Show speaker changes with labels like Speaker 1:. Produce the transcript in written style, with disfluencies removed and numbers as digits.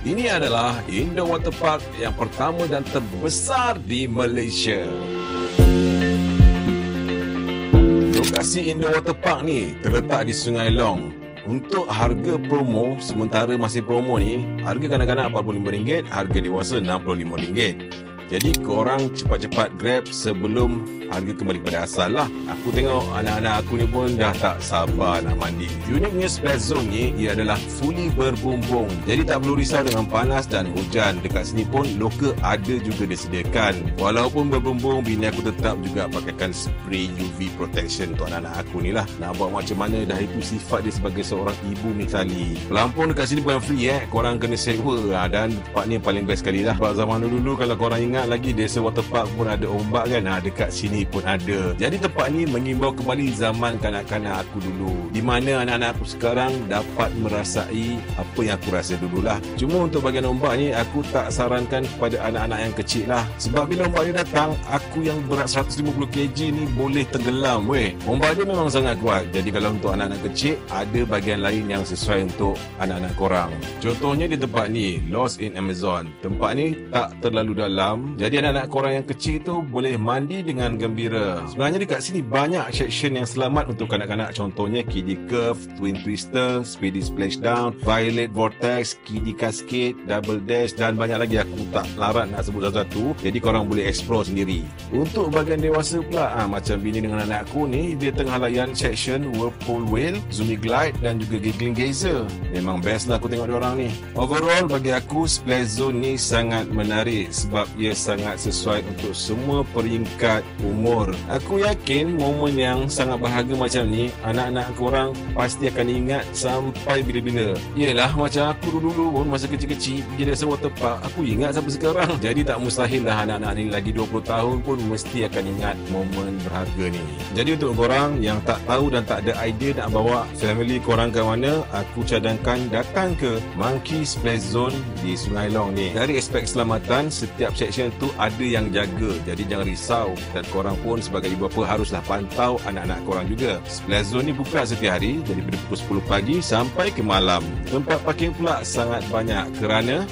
Speaker 1: Ini adalah indoor waterpark yang pertama dan terbesar di Malaysia. Lokasi indoor waterpark ni terletak di Sungai Long. Untuk harga promo, sementara masih promo ni, harga kanak-kanak RM45, harga dewasa RM65. Jadi korang cepat-cepat grab sebelum harga kembali pada asal lah. Aku tengok anak-anak aku ni pun dah tak sabar nak mandi. Uniknya splash zone ni, ia adalah fully berbumbung. Jadi tak perlu risau dengan panas dan hujan. Dekat sini pun lokal ada juga disediakan. Walaupun berbumbung, bini aku tetap juga pakaikan spray UV protection untuk anak-anak aku ni lah. Nak buat macam mana, dah itu sifat dia sebagai seorang ibu mitali. Pelampung dekat sini bukan free korang kena sewa dan tempat ni paling best sekali lah. Sebab zaman dulu kalau korang ingat lagi, Desa Waterpark pun ada ombak kan, dekat sini pun ada. Jadi tempat ni mengimbau kembali zaman kanak-kanak aku dulu, di mana anak-anak aku sekarang dapat merasai apa yang aku rasa dululah. Cuma untuk bahagian ombak ni, aku tak sarankan kepada anak-anak yang kecil lah. Sebab bila ombak dia datang, aku yang berat 150 kg ni boleh tenggelam weh. Ombak dia memang sangat kuat. Jadi kalau untuk anak-anak kecil, ada bahagian lain yang sesuai untuk anak-anak korang. Contohnya di tempat ni, Lost in Amazon. Tempat ni tak terlalu dalam, jadi anak-anak korang yang kecil tu boleh mandi dengan gembira. Sebenarnya dekat sini banyak section yang selamat untuk kanak-kanak. Contohnya Kiddie Curve, Twin Twister, Speedy Splashdown, Violet Vortex, Kiddie Cascade, Double Dash dan banyak lagi. Aku tak larat nak sebut satu-satu, jadi korang boleh explore sendiri. Untuk bahagian dewasa pula, macam bini dengan anak aku ni, dia tengah layan section Whirlpool Whale, Zumi Glide dan juga Giggling Geyser. Memang best lah aku tengok diorang ni. Overall bagi aku, splash zone ni sangat menarik sebab ia sangat sesuai untuk semua peringkat umur. Aku yakin momen yang sangat berharga macam ni, anak-anak korang pasti akan ingat sampai bila-bila. Yelah, macam aku dulu pun masa kecil-kecil pergi Desa Waterpark, aku ingat sampai sekarang. Jadi tak mustahil lah anak-anak ni lagi 20 tahun pun mesti akan ingat momen berharga ni. Jadi untuk korang yang tak tahu dan tak ada idea nak bawa family korang ke mana, aku cadangkan datang ke Monkey Splash Zone di Sungai Long ni. Dari aspek keselamatan, setiap section tu ada yang jaga, jadi jangan risau. Dan korang pun sebagai ibu bapa haruslah pantau anak-anak korang juga. Splash Zone ni buka setiap hari, dari pukul 10 pagi sampai ke malam. Tempat parking pula sangat banyak kerana